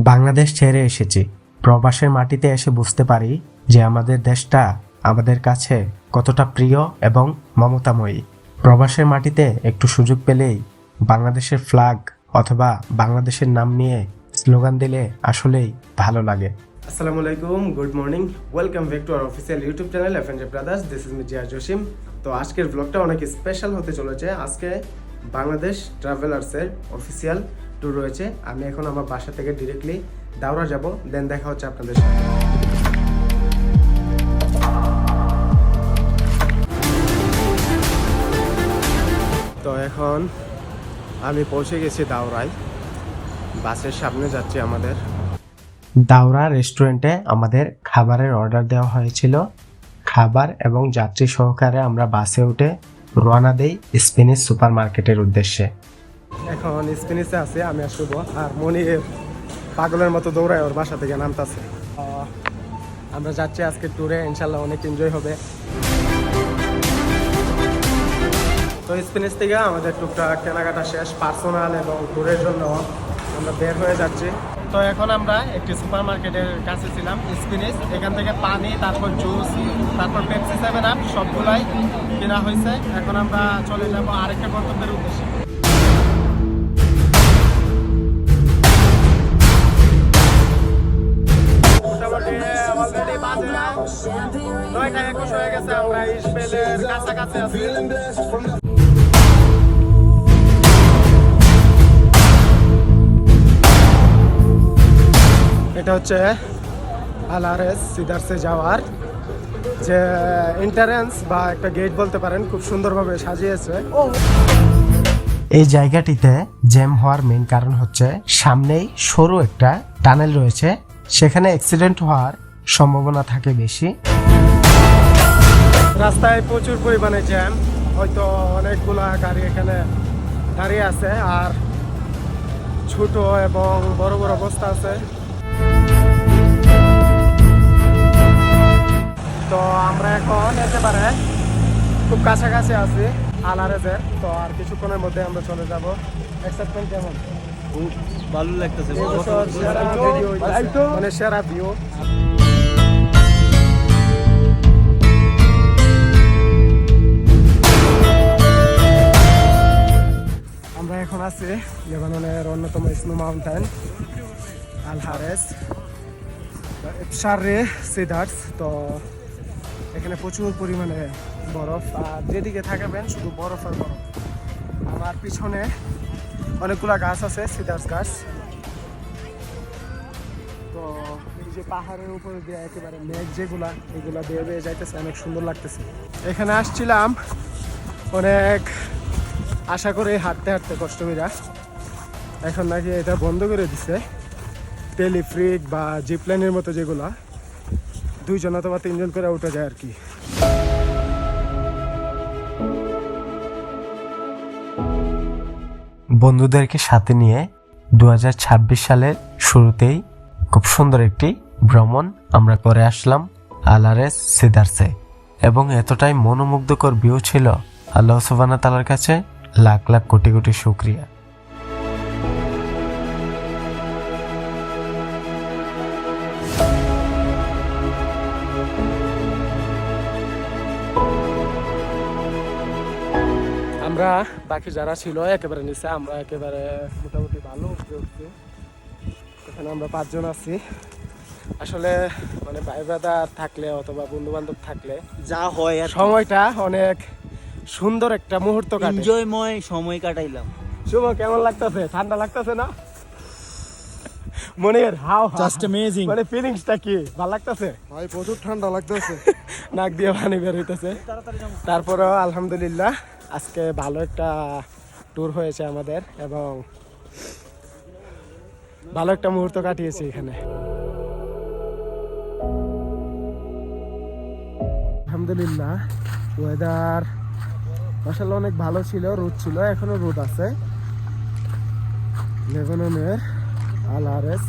বাংলাদেশ ছেড়ে এসেছি, প্রবাসের মাটিতে এসে বুঝতে পারি যে আমাদের দেশটা আমাদের কাছে কতটা প্রিয় এবং মমতাময়ী। প্রবাসের মাটিতে একটু সুযোগ পেলেই বাংলাদেশের ফ্ল্যাগ অথবা বাংলাদেশের নাম নিয়ে স্লোগান দিলে আসলেই ভালো লাগে। আসসালামু আলাইকুম, good morning, welcome back to our official YouTube channel FNJ brothers. This is me Zia Jasim. তো আজকের ব্লগটা অনেক স্পেশাল হতে চলেছে। আজকে বাংলাদেশ ট্রাভেলার্সের অফিসিয়াল ট্যুর রয়েছে। আমি এখন আমার বাসা থেকে ডিরেক্টলি দাওরা যাব, দেন দেখা হচ্ছে আপনাদের সাথে। তো এখন আমি পৌঁছে গেছি দাওরায়, বাসের সামনে যাচ্ছি। আমাদের দাওরা রেস্টুরেন্টে আমাদের খাবারের অর্ডার দেওয়া হয়েছিল। খাবার এবং যাত্রী সহকারে আমরা বাসে উঠে রওনা দেই স্পেনিশ সুপার মার্কেটের উদ্দেশ্যে। এখন স্পেনিশে আছি আমি আর শুভ, আর মনির পাগলের মতো দৌড়ায় ওর বাসা থেকে নামতেছে। আমরা যাচ্ছি আজকে ট্যুরে, ইনশাল্লাহ অনেক এনজয় হবে। তো স্পেনিশ থেকে আমাদের টুকটাক কেনাকাটা শেষ, পার্সোনাল এবং ট্যুরের জন্য আমরা বের হয়ে যাচ্ছি। তো এখন আমরা একটি সুপার মার্কেটের কাছে ছিলাম, স্পেনিশ। এখান থেকে পানি, তারপর জুস, তারপর পেপসি, 7 আপ সবগুলাই কেনা হয়েছে। এখন আমরা চলে যাব আরেকটা গন্তব্যের উদ্দেশ্যে। মোটামুটি অলরেডি বাজে 9:21 হয়ে গেছে, আমরা ইসবেলের কাছাকাছি আছি। এটা হচ্ছে আলারেস সিদার্সে যাওয়ার যে এন্ট্রান্স বা একটা গেট বলতে পারেন, খুব সুন্দরভাবে সাজিয়েছে। এই জায়গাটিতে জ্যাম হওয়ার মেইন কারণ হচ্ছে সামনেই সরু একটা টানেল রয়েছে, সেখানে অ্যাক্সিডেন্ট হওয়ার সম্ভাবনা থাকে বেশি। রাস্তায় প্রচুর পরিমাণে জ্যাম, হয়তো অনেকগুলা গাড়ি এখানে দাঁড়িয়ে আছে, আর ছোট এবং বড় বড় বস্তা আছে। তো আমরা এখন একেবারে খুব কাছাকাছি আছি আলারেজের। তো আর কিছুক্ষণের মধ্যে আমরা চলে যাব। এক্সাইটমেন্ট কেমন? খুব ভালো লাগতেছে, মানে সেরা ভিউ। আমরা এখন আছি লেবাননের অন্যতম স্নো মাউন্টেন আলহারেস শারে সিদার্স। তো এখানে প্রচুর পরিমাণে বরফ, আর যেদিকে থাকবেন শুধু বরফ আর বরফ। আমার পিছনে অনেকগুলা গাছ আছে, সিদার্স গাছ। তো এই যে পাহাড়ের উপরে দিয়ে একেবারে মেঘ যেগুলা, এগুলা বেয়ে বেয়ে যাইতেছে, অনেক সুন্দর লাগতেছে। এখানে আসছিলাম অনেক আশা করে হাঁটতে হাঁটতে কষ্ট কইরা, এখন নাকি এটা বন্ধ করে দিছে। টেলিফ্রিক বা জিপলাইনের মতো যেগুলা 2 জন অথবা 3 জন করে উঠে যায় আর কি। বন্ধুদেরকে সাথে নিয়ে 2026 সালের শুরুতেই খুব সুন্দর একটি ভ্রমণ আমরা করে আসলাম আলারেস সিদার্সে, এবং এতটাই মনোমুগ্ধকর ভিউ ছিল, আল্লাহ সুবহানাহু ওয়া তাআলার কাছে লাখ লাখ কোটি কোটি শুকরিয়া। আমরা বাকি যারা ছিল একেবারে নিচে, আমরা একেবারে মোটামুটি ভালো উপরে উঠছি। এখানে আমরা 5 জন আছি। আসলে মানে ভাই ব্রাদার থাকলে অথবা বন্ধু বান্ধব থাকলে যা হয় আর সময়টা অনেক সুন্দর একটা মুহূর্ত কাটে, এনজয়ময় সময় কাটাইলাম। শুভ কেমন লাগতেছে? ঠান্ডা লাগতেছে না? মনের হাও জাস্ট অ্যামেজিং, মানে ফিলিংসটা কি ভালো লাগতেছে? ভাই প্রচুর ঠান্ডা লাগতেছে, নাক দিয়ে পানি বের হইতেছে। তারপরেও আলহামদুলিল্লাহ আজকে ভালো একটা ট্যুর হয়েছে আমাদের, এবং ভালো একটা মুহূর্ত কাটিয়েছি এখানে। আলহামদুলিল্লাহ ওয়েদার মাশাআল্লাহ অনেক ভালো ছিল, রোদ ছিল, এখনো রোদ আছে। লেবাননের আলারেস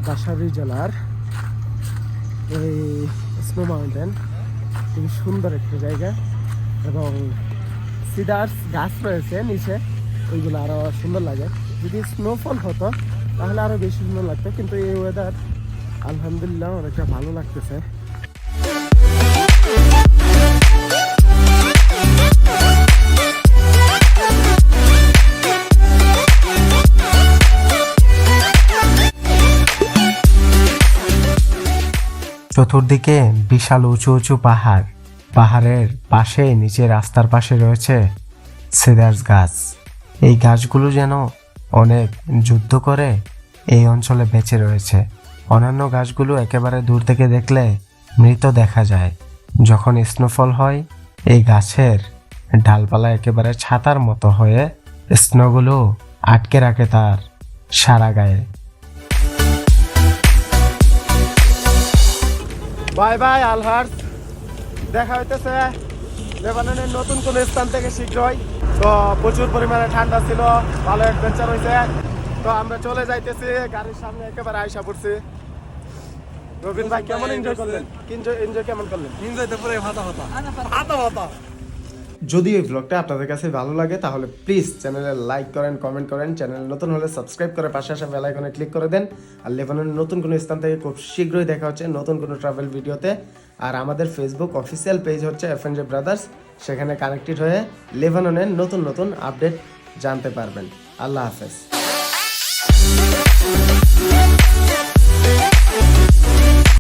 বাশারি জেলার এই স্নো মাউন্টেন খুবই সুন্দর একটা জায়গা, এবং সিডার্স গাছ রয়েছে নিচে, ওইগুলো আরো সুন্দর লাগে। যদি স্নোফল হতো তাহলে আরো বেশি সুন্দর লাগতো, কিন্তু এই ওয়েদার আলহামদুলিল্লাহ অনেকটা ভালো লাগতেছে। চতুর্দিকে বিশাল উঁচু উঁচু পাহাড়, পাহাড়ের পাশে নিচে রাস্তার পাশে রয়েছে সিডার্স গাছ। এই গাছগুলো যেন অনেক যুদ্ধ করে এই অঞ্চলে বেঁচে রয়েছে। অন্যান্য গাছগুলো একেবারে দূর থেকে দেখলে মৃত দেখা যায়। যখন স্নোফল হয় এই গাছের ডালপালা একেবারে ছাতার মতো হয়ে স্নোগুলো আটকে রাখে তার সারা গায়ে। বাই বাই আলহার্স, দেখা হইতেছে লেবাননের নতুন কোন স্থান থেকে শীঘ্রই। তো প্রচুর পরিমাণে ঠান্ডা ছিল, ভালো অ্যাডভেঞ্চার হয়েছে। তো আমরা চলে যাইতেছি, গাড়ির সামনে একেবারে আইসা পড়ছি। রবিন ভাই কেমন এনজয় করলেন? এনজয় কেমন করলেন? যদি এই ব্লগটা আপনাদের কাছে ভালো লাগে তাহলে প্লিজ চ্যানেলে লাইক করেন, কমেন্ট করেন, চ্যানেল নতুন হলে সাবস্ক্রাইব করে পাশে আসা বেল আইকনে ক্লিক করে দেন। আর লেবাননের নতুন কোনো স্থান থেকে খুব শীঘ্রই দেখা হচ্ছে নতুন কোনো ট্রাভেল ভিডিওতে। আর আমাদের ফেসবুক অফিসিয়াল পেজ হচ্ছে FNJ ব্রাদার্স, সেখানে কানেক্টেড হয়ে লেবাননের নতুন নতুন আপডেট জানতে পারবেন। আল্লাহ হাফেজ।